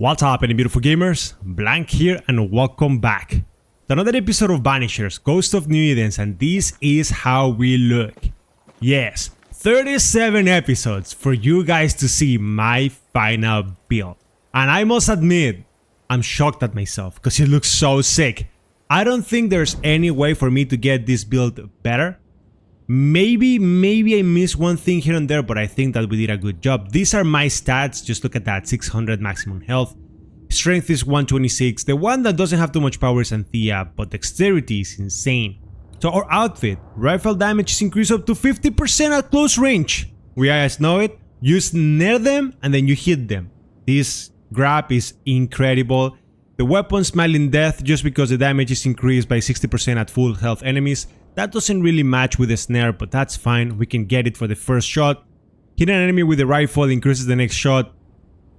What's happening, beautiful gamers? Blank here and welcome back to another episode of Banishers, Ghost of New Edens, and this is how we look. Yes, 37 episodes for you guys to see my final build. And I must admit, I'm shocked at myself because it looks so sick. I don't think there's any way for me to get this build better. Maybe I missed one thing here and there, but I think that we did a good job. These are my stats, just look at that, 600 maximum health. Strength is 126, the one that doesn't have too much power is Anthea, but dexterity is insane. So our outfit, rifle damage is increased up to 50% at close range. We guys know it, you snare them and then you hit them. This grab is incredible. The weapon Smiling Death, just because the damage is increased by 60% at full health enemies. That doesn't really match with the snare, but that's fine. We can get it for the first shot. Hit an enemy with the rifle increases the next shot.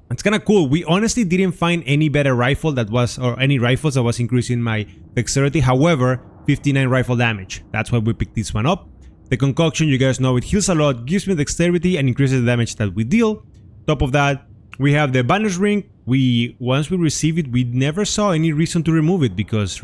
It's kind of cool. We honestly didn't find any better rifle that was, or any rifles that was increasing my dexterity. However, 59 rifle damage. That's why we picked this one up. The concoction, you guys know it heals a lot, gives me dexterity and increases the damage that we deal. Top of that, we have the Banish Ring. Once we receive it, we never saw any reason to remove it because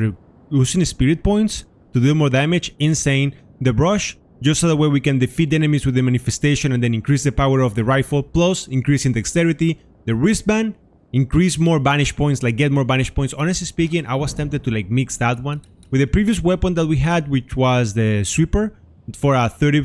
using spirit points to deal more damage, insane. The brush, just so that way we can defeat enemies with the manifestation and then increase the power of the rifle, plus increasing dexterity. The wristband, increase more banish points, like get more banish points. Honestly speaking, I was tempted to like mix that one with the previous weapon that we had, which was the sweeper, for a 30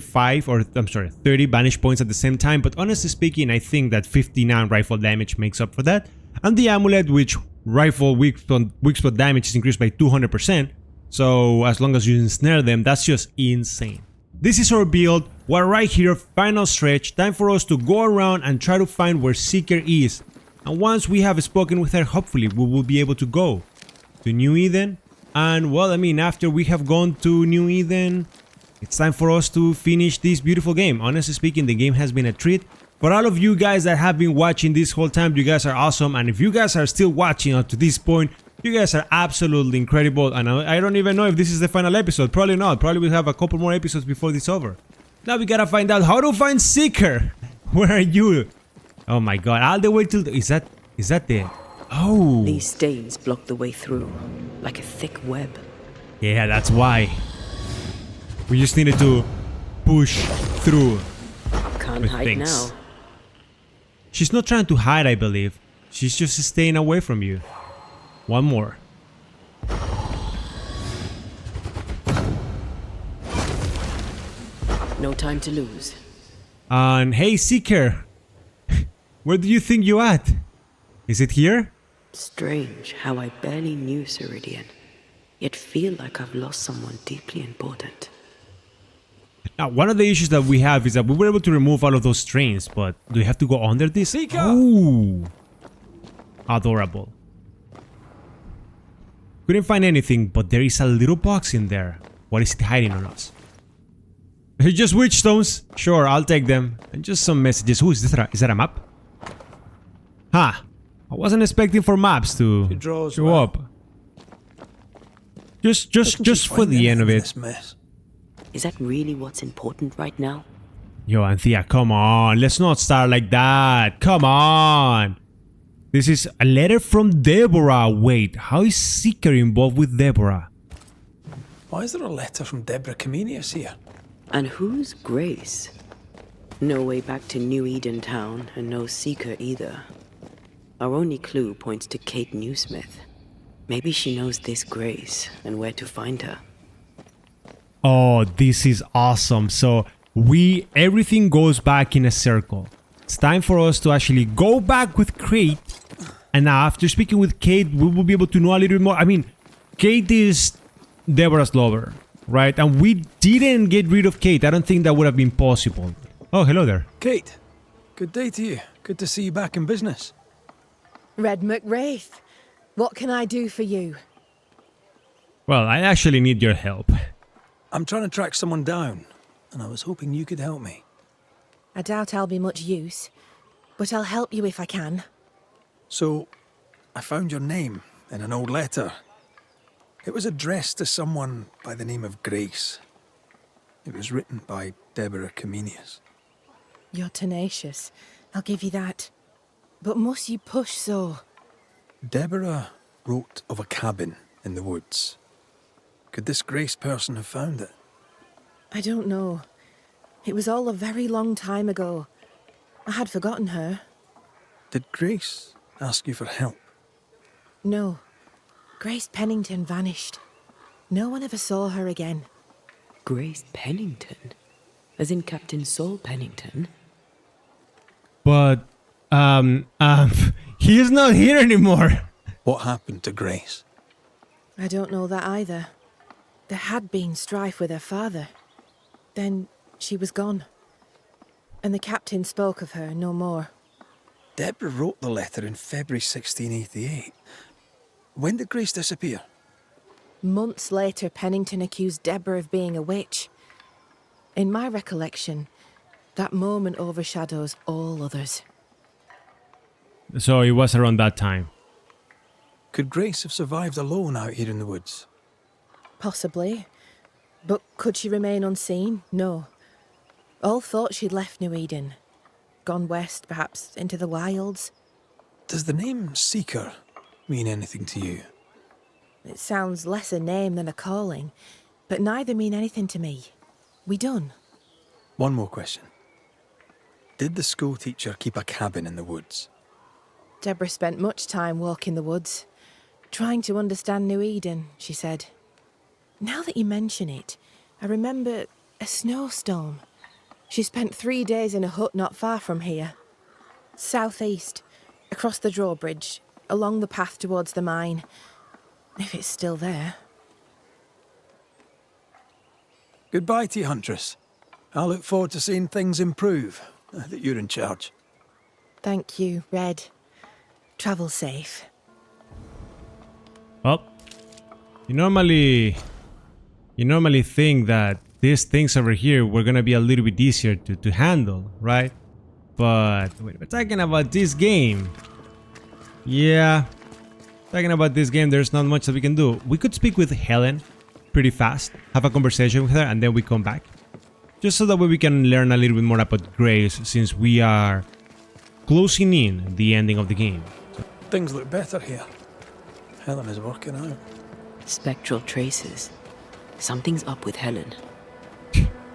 banish points at the same time. But honestly speaking, I think that 59 rifle damage makes up for that. And the amulet, which rifle weak spot damage is increased by 200%. So as long as you ensnare them, that's just insane. This is our build. We're right here, final stretch. Time for us to go around and try to find where Seeker is. And once we have spoken with her, hopefully we will be able to go to New Eden. And well, I mean, after we have gone to New Eden, it's time for us to finish this beautiful game. Honestly speaking, the game has been a treat. For all of you guys that have been watching this whole time, you guys are awesome. And if you guys are still watching up to this point, you guys are absolutely incredible, and I don't even know if this is the final episode. Probably not. Probably we'll have a couple more episodes before this is over. Now we gotta find out how to find Seeker. Where are you? Oh my god, all the way till the, is that the... Oh. These stains block the way through, like a thick web. Yeah, that's why. We just needed to push through. Can't hide things. now. She's not trying to hide, I believe. She's just staying away from you. One more. No time to lose. And hey, Seeker. Where do you think you're at? Is it here? Strange how I barely knew Ceridian, yet feel like I've lost someone deeply important. Now, one of the issues that we have is that we were able to remove all of those strains, but do we have to go under this? Seeker! Ooh. Adorable. Couldn't find anything, but there is a little box in there. What is it hiding on us? Just witch stones. Sure, I'll take them. And just some messages. Who is this? Is that a map? Huh. I wasn't expecting for maps to show up. Just for the end of it. Is that really what's important right now? Yo, Anthea, come on. Let's not start like that. Come on. This is a letter from Deborah. Wait, how is Seeker involved with Deborah? Why is there a letter from Deborah Comenius here? And who's Grace? No way back to New Eden town, and no Seeker either. Our only clue points to Kate Newsmith. Maybe she knows this Grace and where to find her. Oh, this is awesome. So everything goes back in a circle. It's time for us to actually go back with Kate. And now after speaking with Kate, we will be able to know a little bit more. I mean, Kate is Deborah's lover, right? And we didn't get rid of Kate. I don't think that would have been possible. Oh, hello there. Kate, good day to you. Good to see you back in business. Red McWraith, what can I do for you? Well, I actually need your help. I'm trying to track someone down, and I was hoping you could help me. I doubt I'll be much use, but I'll help you if I can. So, I found your name in an old letter. It was addressed to someone by the name of Grace. It was written by Deborah Comenius. You're tenacious, I'll give you that. But must you push so? Deborah wrote of a cabin in the woods. Could this Grace person have found it? I don't know. It was all a very long time ago. I had forgotten her. Did Grace ask you for help? No. Grace Pennington vanished. No one ever saw her again. Grace Pennington? As in Captain Saul Pennington? But, he is not here anymore. What happened to Grace? I don't know that either. There had been strife with her father. Then she was gone. And the captain spoke of her no more. Deborah wrote the letter in February 1688. When did Grace disappear? Months later, Pennington accused Deborah of being a witch. In my recollection, that moment overshadows all others. So it was around that time. Could Grace have survived alone out here in the woods? Possibly. But could she remain unseen? No. All thought she'd left New Eden. Gone west, perhaps into the wilds. Does the name Seeker mean anything to you? It sounds less a name than a calling, but neither mean anything to me. We done. One more question. Did the school teacher keep a cabin in the woods? Deborah spent much time walking the woods, trying to understand New Eden, she said. Now that you mention it, I remember a snowstorm. She spent 3 days in a hut not far from here. Southeast, across the drawbridge, along the path towards the mine. If it's still there. Goodbye to you, Huntress. I look forward to seeing things improve, now that you're in charge. Thank you, Red. Travel safe. Well, you normally think that these things over here were gonna be a little bit easier to handle, right? But when we're talking about this game, yeah, talking about this game, there's not much that we can do. We could speak with Helen pretty fast, have a conversation with her, and then we come back. Just so that way we can learn a little bit more about Grace, since we are closing in the ending of the game. Things look better here. Helen is working out. Spectral traces. Something's up with Helen.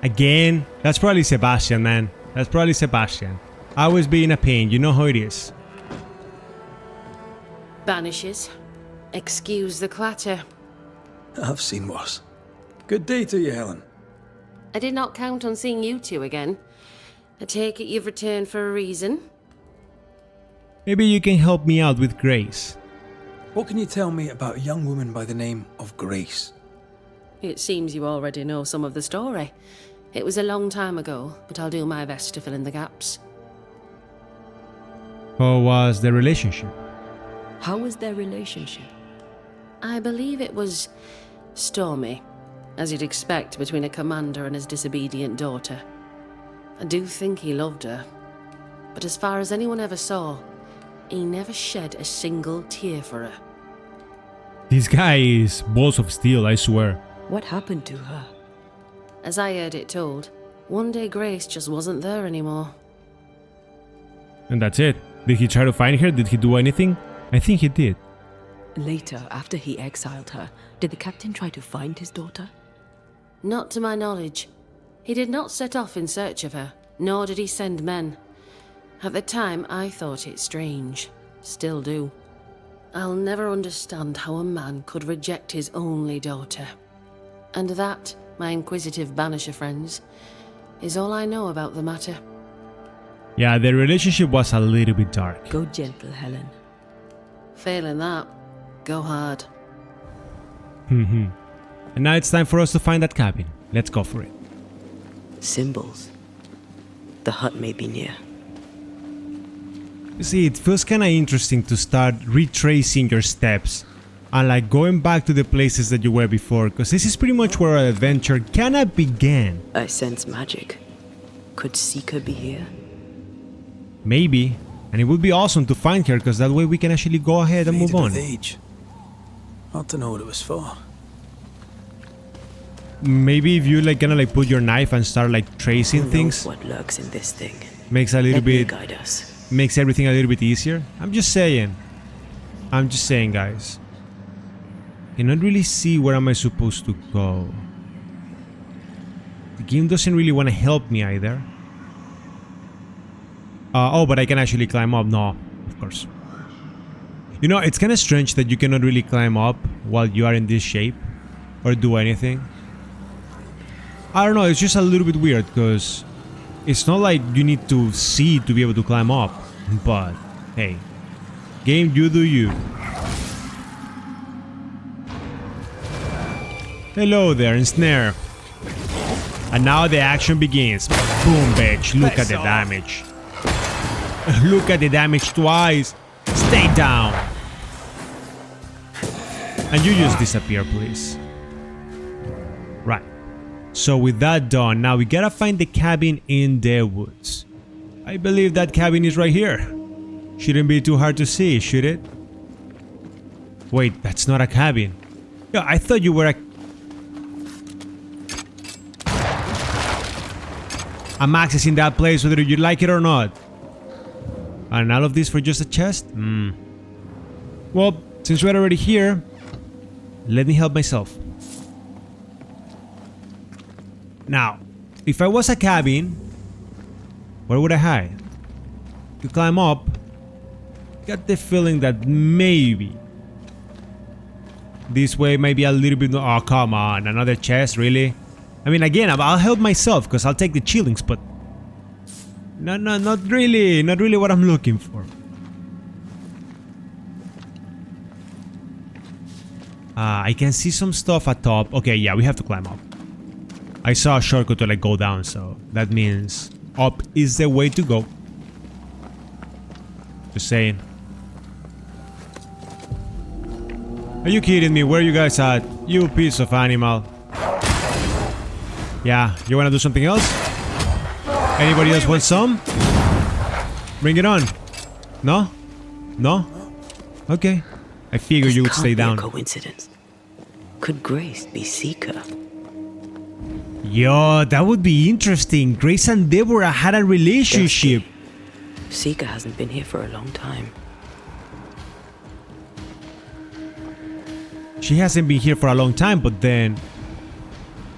Again, that's probably Sebastian, man. That's probably Sebastian. Always being a pain, you know how it is. Banishers. Excuse the clatter. I've seen worse. Good day to you, Helen. I did not count on seeing you two again. I take it you've returned for a reason? Maybe you can help me out with Grace. What can you tell me about a young woman by the name of Grace? It seems you already know some of the story. It was a long time ago, but I'll do my best to fill in the gaps. How was the relationship? How was their relationship? I believe it was stormy, as you'd expect between a commander and his disobedient daughter. I do think he loved her, but as far as anyone ever saw, he never shed a single tear for her. This guy is balls of steel, I swear. What happened to her? As I heard it told, one day Grace just wasn't there anymore. And that's it. Did he try to find her? Did he do anything? I think he did. Later, after he exiled her, did the captain try to find his daughter? Not to my knowledge. He did not set off in search of her, nor did he send men. At the time, I thought it strange. Still do. I'll never understand how a man could reject his only daughter. And that, my inquisitive Banisher friends, is all I know about the matter. Yeah, their relationship was a little bit dark. Go gentle, Helen. Failing that, go hard. And now it's time for us to find that cabin. Let's go for it. Symbols. The hut may be near. You see, it feels kind of interesting to start retracing your steps and like going back to the places that you were before, because this is pretty much where our adventure kind of began. I sense magic. Could Seeker be here? Maybe. And it would be awesome to find her, because that way we can actually go ahead and move Faded on. with age. Hard to know what it was for. Maybe if you like gonna like put your knife and start like tracing Who knows things, what lurks in this thing? makes a little Let me bit guide us. makes everything a little bit easier. I'm just saying. I'm just saying, guys. Cannot really see where am I supposed to go. The game doesn't really want to help me either. Oh, but I can actually climb up. No, of course. You know, it's kind of strange that you cannot really climb up while you are in this shape or do anything. I don't know, it's just a little bit weird because it's not like you need to see to be able to climb up. But hey, game, you do you. Hello there, ensnare. And now the action begins. Boom, bitch. Look at the damage. Look at the damage twice. Stay down. And you just disappear, please. Right. So with that done, now we gotta find the cabin in the woods. I believe that cabin is right here. Shouldn't be too hard to see, should it? Wait, that's not a cabin. Yeah, I thought you were a... I'm accessing that place whether you like it or not. And all of this for just a chest? Well, since we're already here, let me help myself. Now, if I was a cabin, where would I hide? To climb up, got the feeling that maybe this way might be a little bit... Oh, come on, another chest, really? I mean, again, I'll help myself because I'll take the chillings, but no, not really what I'm looking for. I can see some stuff at top. Okay, yeah, we have to climb up. I saw a shortcut to like go down, so that means up is the way to go. Just saying. Are you kidding me? Where are you guys at? You piece of animal. Yeah, you wanna do something else? Anybody else want some? Bring it on. No? No? Okay. I figured you would stay down. Coincidence. Could Grace be Seeker? Yo, that would be interesting. Grace and Deborah had a relationship. Seeker hasn't been here for a long time. She hasn't been here for a long time, but then...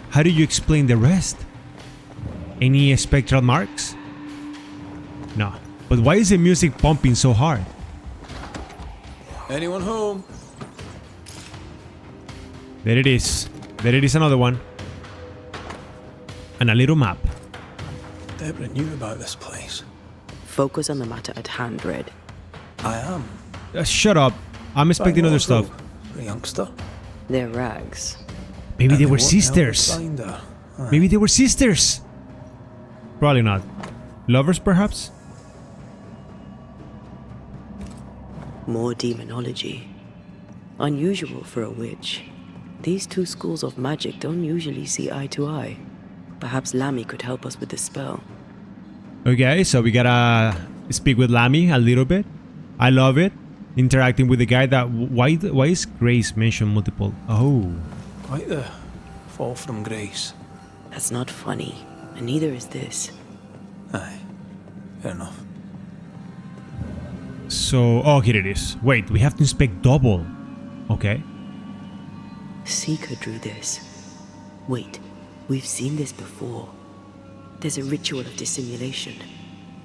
How do you explain the rest? Any spectral marks? No. But why is the music pumping so hard? Anyone home? There it is. There it is, another one. And a little map. Deborah knew about this place. Focus on the matter at hand, Red. I am. Shut up. I'm expecting other stuff. A youngster. They're rags. Maybe they And were won't help us sisters. find her. Aye. Maybe they were sisters. Probably not. Lovers, perhaps? More demonology. Unusual for a witch. These two schools of magic don't usually see eye to eye. Perhaps Lammy could help us with the spell. Okay, so we gotta speak with Lammy a little bit. I love it. Interacting with the guy that... Why is Grace mentioned multiple? Oh. Quite the fall from grace. That's not funny, and neither is this. Aye. Fair enough. So... Oh, here it is. Wait, we have to inspect double. Okay. Seeker drew this. Wait, we've seen this before. There's a ritual of dissimulation,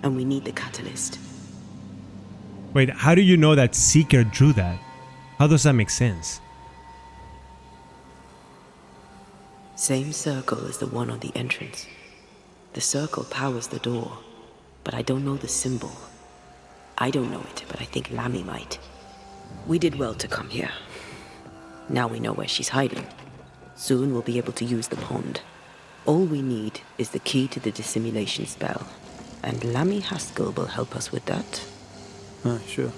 and we need the catalyst. Wait, how do you know that Seeker drew that? How does that make sense? Same circle as the one on the entrance. The circle powers the door, but I don't know the symbol. I don't know it, but I think Lammy might. We did well to come here. Now we know where she's hiding. Soon we'll be able to use the pond. All we need is the key to the dissimulation spell, and Lammy Haskell will help us with that. Aye, sure.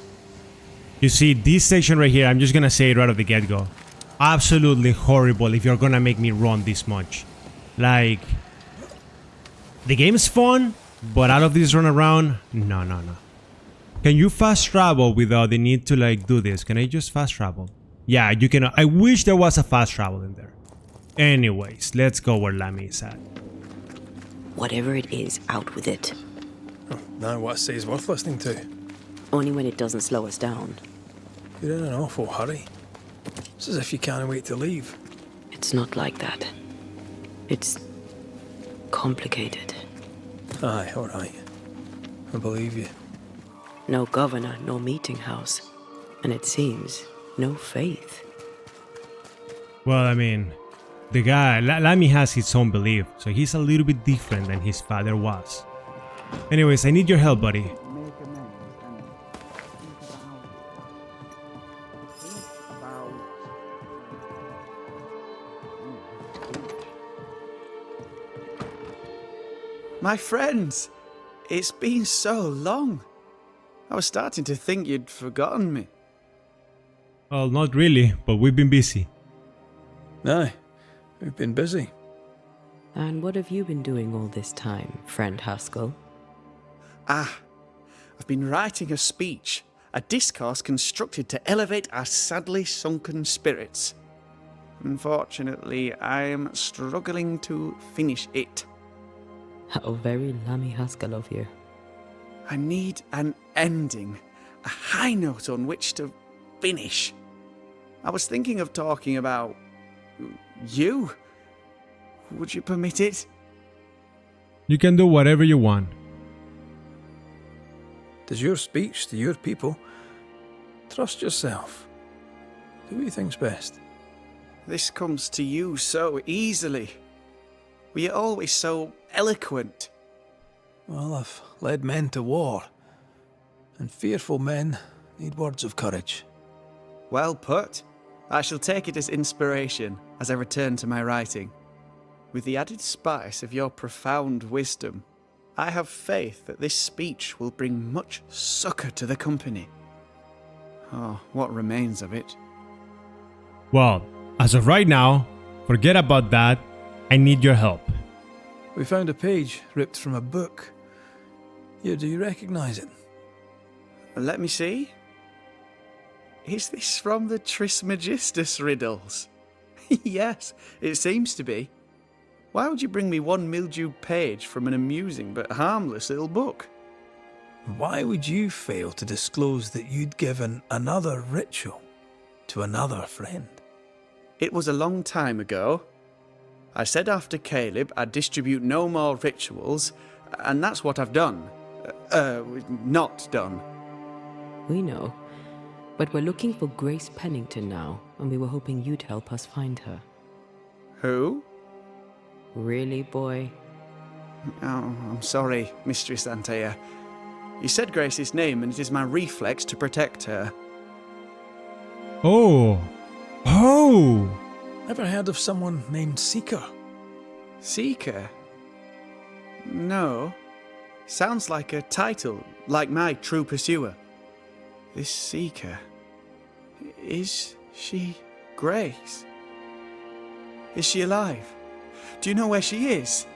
You see, this section right here, I'm just gonna say it right off the get-go. Absolutely horrible if you're gonna make me run this much. Like... The game's fun, but all of this run around... No. Can you fast travel without the need to like do this? Can I just fast travel? Yeah, you can. I wish there was a fast travel in there. Anyways, let's go where Lammy is at. Whatever it is, out with it. Oh, now what I say is worth listening to. Only when it doesn't slow us down. You're in an awful hurry. It's as if you can't wait to leave. It's not like that. It's complicated. Aye, all right. I believe you. No governor, no meeting house. And it seems, no faith. Well, I mean, the guy, Lamy has his own belief, so he's a little bit different than his father was. Anyways, I need your help, buddy. My friends, it's been so long. I was starting to think you'd forgotten me. Well, not really, but we've been busy. Aye, we've been busy. And what have you been doing all this time, friend Haskell? I've been writing a speech, a discourse constructed to elevate our sadly sunken spirits. Unfortunately, I am struggling to finish it. How very Lamy Haskell of you. I need an ending, a high note on which to finish. I was thinking of talking about you. Would you permit it? You can do whatever you want. Does your speech to your people. Trust yourself. Do what you think's best. This comes to you so easily. Were you always so eloquent? Well, I've led men to war, and fearful men need words of courage. Well put. I shall take it as inspiration as I return to my writing. With the added spice of your profound wisdom, I have faith that this speech will bring much succour to the company. Oh, what remains of it? Well, as of right now, forget about that. I need your help. We found a page ripped from a book. Here, do you recognize it? Let me see. Is this from the Trismegistus riddles? Yes, it seems to be. Why would you bring me one mildewed page from an amusing but harmless little book? Why would you fail to disclose that you'd given another ritual to another friend? It was a long time ago. I said after Caleb I'd distribute no more rituals, and that's what I've done. Not done. We know. But we're looking for Grace Pennington now, and we were hoping you'd help us find her. Who? Really, boy? Oh, I'm sorry, Mistress Antea. You said Grace's name, and it is my reflex to protect her. Oh! Oh! Ever heard of someone named Seeker? Seeker? No. Sounds like a title, like my true pursuer. This Seeker... Is she Grace? Is she alive? Do you know where she is?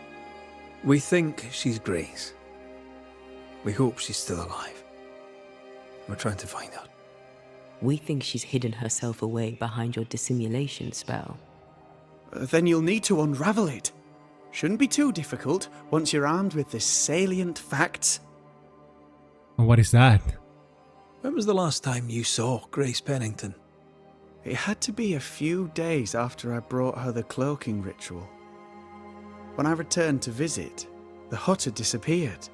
We think she's Grace. We hope she's still alive. We're trying to find out. We think she's hidden herself away behind your dissimulation spell. Then you'll need to unravel it. Shouldn't be too difficult once you're armed with the salient facts. And what is that? When was the last time you saw Grace Pennington? It had to be a few days after I brought her the cloaking ritual. When I returned to visit, the hut had disappeared.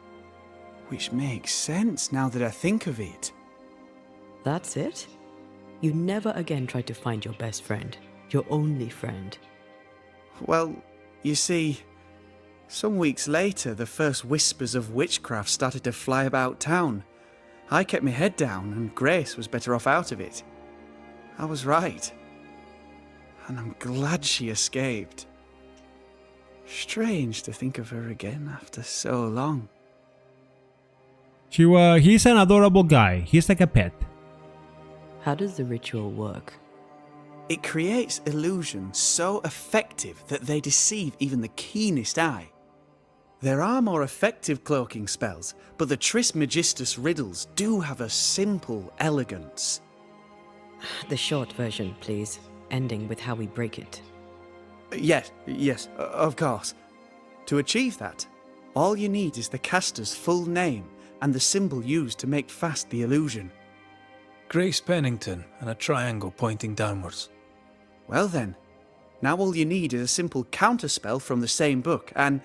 Which makes sense now that I think of it. That's it? You never again tried to find your best friend, your only friend. Well, you see, some weeks later the first whispers of witchcraft started to fly about town. I kept my head down and Grace was better off out of it. I was right. And I'm glad she escaped. Strange to think of her again after so long. He's an adorable guy. He's like a pet. How does the ritual work? It creates illusions so effective that they deceive even the keenest eye. There are more effective cloaking spells, but the Trismegistus riddles do have a simple elegance. The short version, please, ending with how we break it. Yes, of course. To achieve that, all you need is the caster's full name and the symbol used to make fast the illusion. Grace Pennington and a triangle pointing downwards. Well then, now all you need is a simple counterspell from the same book and...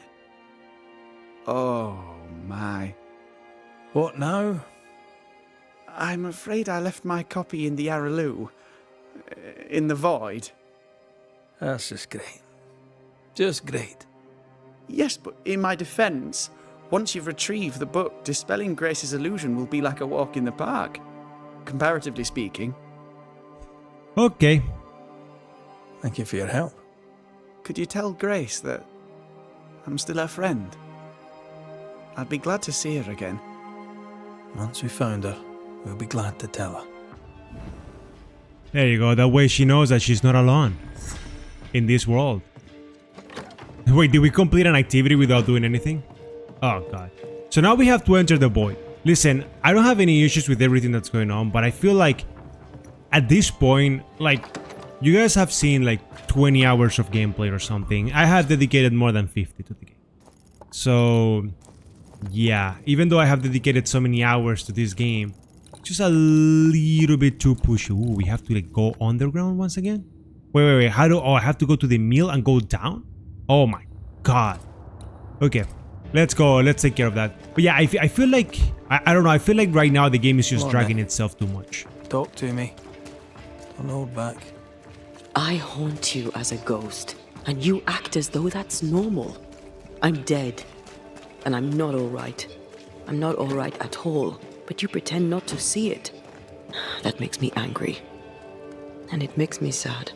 Oh my. What now? I'm afraid I left my copy in the Araloo. In the void. That's just great. Just great. Yes, but in my defence, once you've retrieved the book, dispelling Grace's illusion will be like a walk in the park. Comparatively speaking. Okay. Thank you for your help. Could you tell Grace that I'm still her friend? I'd be glad to see her again. Once we found her, we'll be glad to tell her. There you go. That way she knows that she's not alone in this world. Wait, did we complete an activity without doing anything? Oh god. So now we have to enter the void. Listen, I don't have any issues with everything that's going on, but I feel like at this point, like, you guys have seen like 20 hours of gameplay or something. I have dedicated more than 50 to the game. So, yeah, even though I have dedicated so many hours to this game, just a little bit too pushy. Ooh, we have to like go underground once again? Wait. How do... Oh, I have to go to the mill and go down? Oh my god. Okay, let's go. Let's take care of that. But yeah, I feel like... I don't know. I feel like right now the game is just dragging itself too much. Talk to me. Don't hold back. I haunt you as a ghost, and you act as though that's normal. I'm dead, and I'm not alright. I'm not alright at all, but you pretend not to see it. That makes me angry. And it makes me sad.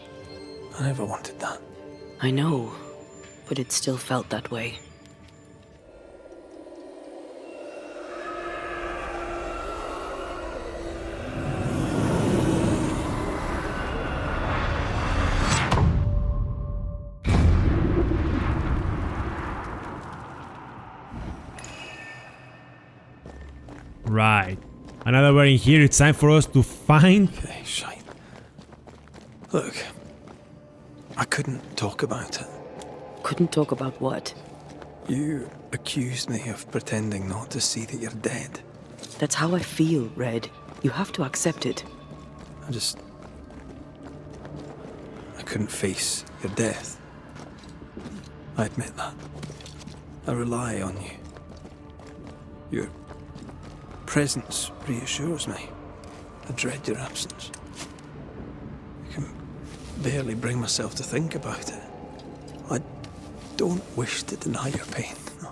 I never wanted that. I know, but it still felt that way. Right. And now that we're in here, it's time for us to find... Okay, shite. Look, I couldn't talk about it. Couldn't talk about what? You accused me of pretending not to see that you're dead. That's how I feel, Red. You have to accept it. I couldn't face your death. I admit that. I rely on you. Your presence reassures me. I dread your absence. I can barely bring myself to think about it. I don't wish to deny your pain. No.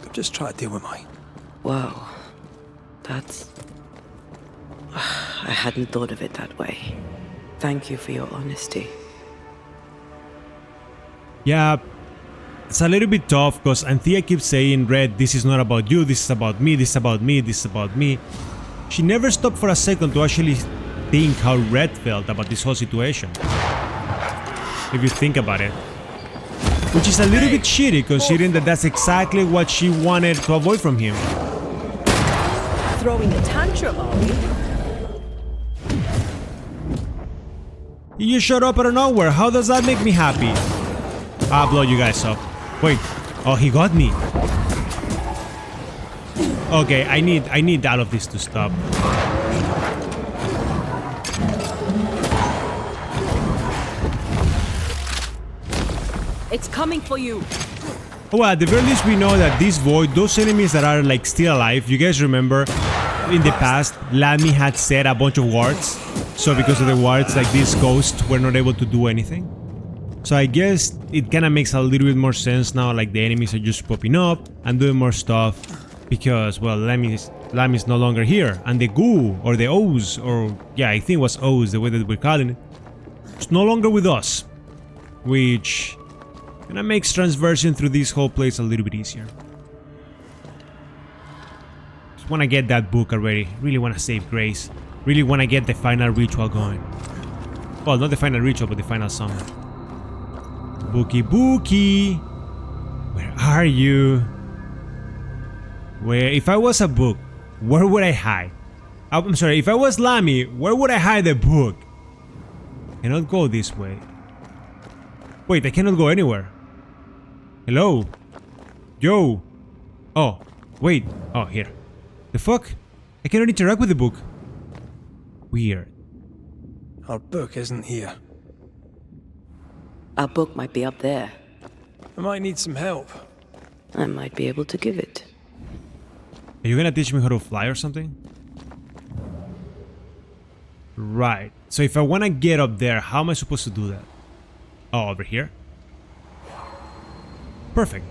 I'm just trying to deal with mine. Wow. That's... I hadn't thought of it that way. Thank you for your honesty. Yeah, it's a little bit tough because Anthea keeps saying, Red, this is not about you, this is about me, this is about me, this is about me. She never stopped for a second to actually think how Red felt about this whole situation. If you think about it. Which is a little bit shitty considering that that's exactly what she wanted to avoid from him. Throwing a tantrum, are we? You just showed up out of nowhere, how does that make me happy? I'll blow you guys up. Wait, oh, he got me. Okay, I need all of this to stop. It's coming for you. Well, at the very least we know that this void, those enemies that are like still alive, you guys remember in the past, Lammy had set a bunch of wards. So because of the wards, like these ghosts were not able to do anything. So I guess it kind of makes a little bit more sense now, like the enemies are just popping up and doing more stuff. Because, well, Lammy's no longer here. And the goo, or the O's, or yeah, I think it was O's, the way that we're calling it, it's no longer with us. Which kind of makes transversing through this whole place a little bit easier. Just want to get that book already. Really want to save Grace. Really want to get the final ritual going. Well, not the final ritual, but the final summon. Bookie Bookie! Where are you? Where, if I was a book, where would I hide? I'm sorry, if I was Lammy, where would I hide the book? I cannot go this way. Wait, I cannot go anywhere. Hello? Yo? Oh, wait. Oh, here. The fuck? I cannot interact with the book. Weird. Our book isn't here. Our book might be up there. I might need some help. I might be able to give it. Are you gonna teach me how to fly or something? Right. So if I wanna get up there, how am I supposed to do that? Oh, over here? Perfect.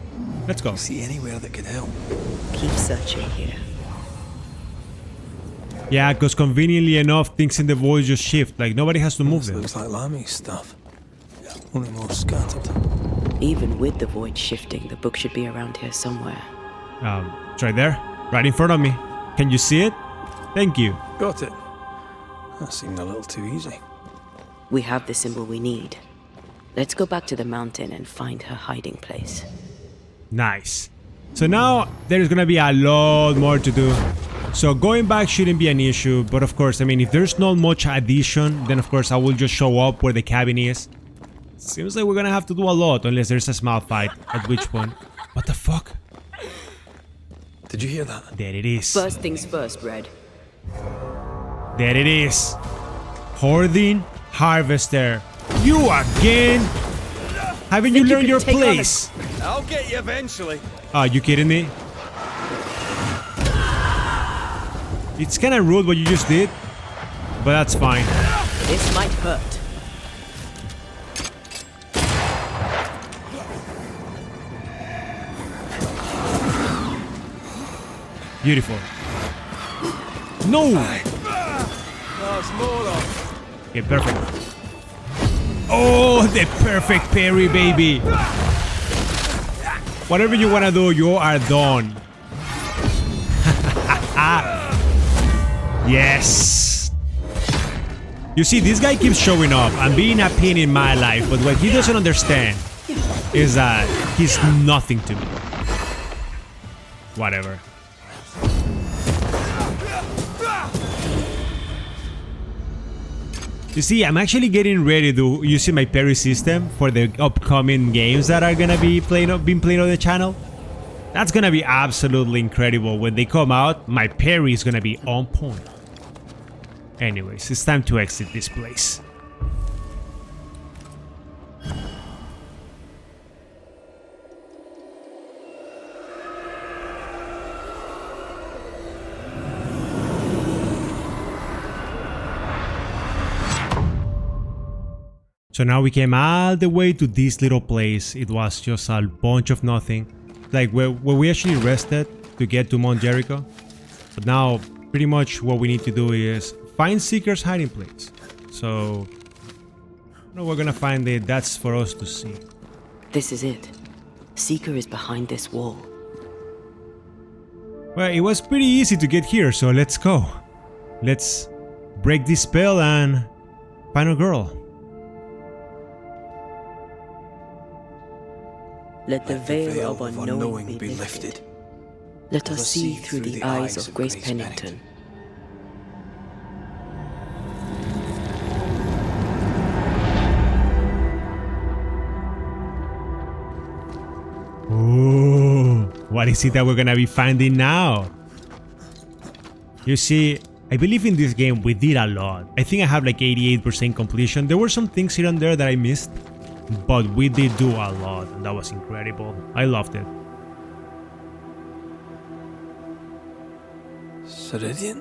Let's go. See anywhere that could help. Keep searching here. Yeah, because conveniently enough, things in the void just shift. Like, nobody has to move This them. looks like Lami's stuff. Only more scattered. Even with the void shifting, the book should be around here somewhere. It's right there. Right in front of me. Can you see it? Thank you. Got it. That seemed a little too easy. We have the symbol we need. Let's go back to the mountain and find her hiding place. Nice. So now there's gonna be a lot more to do. So going back shouldn't be an issue, but of course, I mean, if there's not much addition, then of course I will just show up where the cabin is. Seems like we're gonna have to do a lot, unless there's a small fight, at which point... What the fuck? Did you hear that? There it is. First things first, Red. There it is. Hoarding Harvester. You again? Haven't you learned your place? I'll get you eventually. Are you kidding me? It's kinda rude what you just did, but that's fine. This might hurt. Beautiful. No! That's more of. Okay, perfect. Oh, the perfect parry, baby. Whatever you wanna do, you are done. Yes. You see, this guy keeps showing up and being a pain in my life, but what he doesn't understand is that he's nothing to me. Whatever. You see, I'm actually getting ready to using my parry system for the upcoming games that are gonna be being played on the channel. That's gonna be absolutely incredible. When they come out, my parry is gonna be on point. Anyways, it's time to exit this place. So now we came all the way to this little place. It was just a bunch of nothing. Like where we actually rested to get to Mount Jericho. But now pretty much what we need to do is find Seeker's hiding place. So we're gonna find it. That's for us to see. This is it. Seeker is behind this wall. Well, it was pretty easy to get here, so let's go. Let's break this spell and find a girl. Let the veil of unknowing be lifted. Let us see through the eyes of Grace Pennington. Ooh, what is it that we're gonna be finding now? You see, I believe in this game we did a lot. I think I have like 88% completion. There were some things here and there that I missed, but we did do a lot, and that was incredible. I loved it. Ceridian?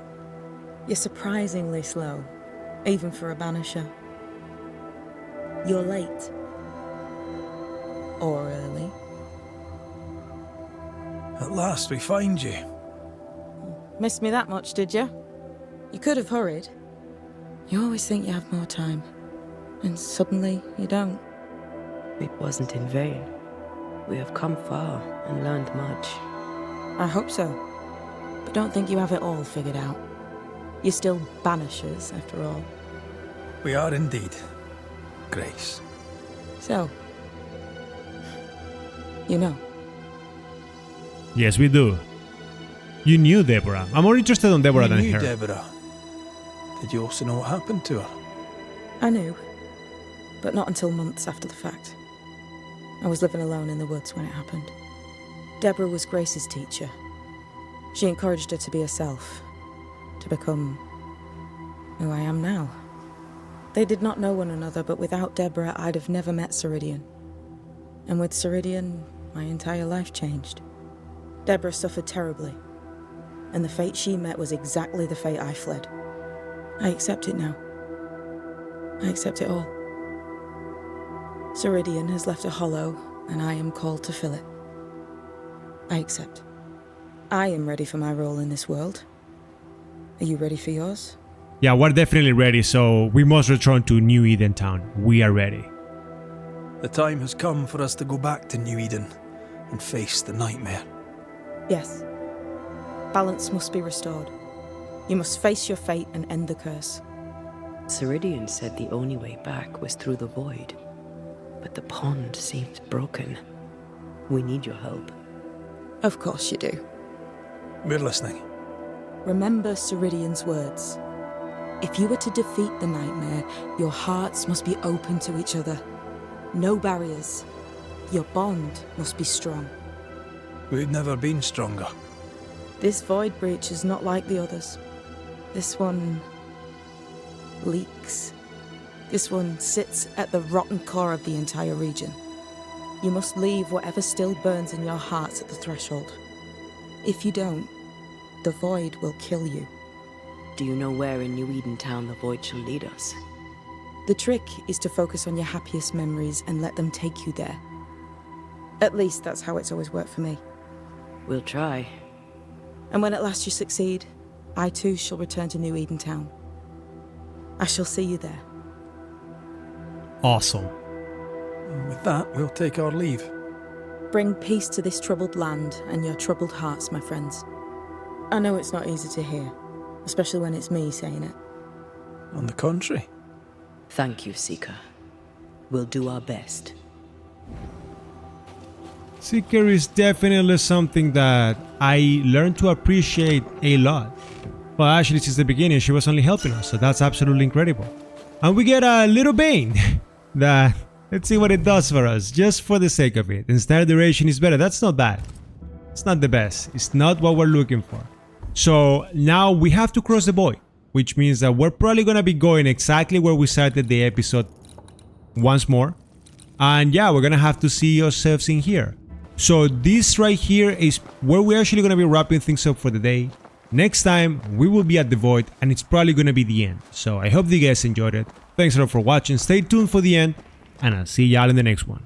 You're surprisingly slow, even for a Banisher. You're late. Or early. At last we find you. Missed me that much, did you? You could have hurried. You always think you have more time, and suddenly you don't. It wasn't in vain. We have come far and learned much. I hope so. But don't think you have it all figured out. You're still Banishers, after all. We are indeed. Grace. So, you know. Yes, we do. You knew Deborah. I'm more interested in Deborah than You knew her. Deborah. Did you also know what happened to her? I knew, but not until months after the fact. I was living alone in the woods when it happened. Deborah was Grace's teacher. She encouraged her to be herself, to become who I am now. They did not know one another, but without Deborah, I'd have never met Ceridian. And with Ceridian, my entire life changed. Deborah suffered terribly, and the fate she met was exactly the fate I fled. I accept it now. I accept it all. Ceridian has left a hollow, and I am called to fill it. I accept. I am ready for my role in this world. Are you ready for yours? Yeah, we're definitely ready, so we must return to New Eden Town. We are ready. The time has come for us to go back to New Eden and face the nightmare. Yes. Balance must be restored. You must face your fate and end the curse. Ceridian said the only way back was through the void. But the pond seems broken. We need your help. Of course you do. We're listening. Remember Ceridian's words. If you are to defeat the nightmare, your hearts must be open to each other. No barriers. Your bond must be strong. We've never been stronger. This void breach is not like the others. This one leaks. This one sits at the rotten core of the entire region. You must leave whatever still burns in your hearts at the threshold. If you don't, the void will kill you. Do you know where in New Eden Town the void shall lead us? The trick is to focus on your happiest memories and let them take you there. At least that's how it's always worked for me. We'll try. And when at last you succeed, I too shall return to New Eden Town. I shall see you there. Awesome. And with that, we'll take our leave. Bring peace to this troubled land and your troubled hearts, my friends. I know it's not easy to hear, especially when it's me saying it. On the contrary. Thank you, Seeker. We'll do our best. Seeker is definitely something that I learned to appreciate a lot. Well, actually, since the beginning, she was only helping us, so that's absolutely incredible. And we get a little Bane that, let's see what it does for us, just for the sake of it. And standard duration is better. That's not bad. It's not the best. It's not what we're looking for. So now we have to cross the void, which means that we're probably going to be going exactly where we started the episode once more. And yeah, we're going to have to see ourselves in here. So this right here is where we're actually going to be wrapping things up for the day. Next time, we will be at the void, and it's probably going to be the end. So I hope you guys enjoyed it. Thanks a lot for watching, stay tuned for the end, and I'll see y'all in the next one.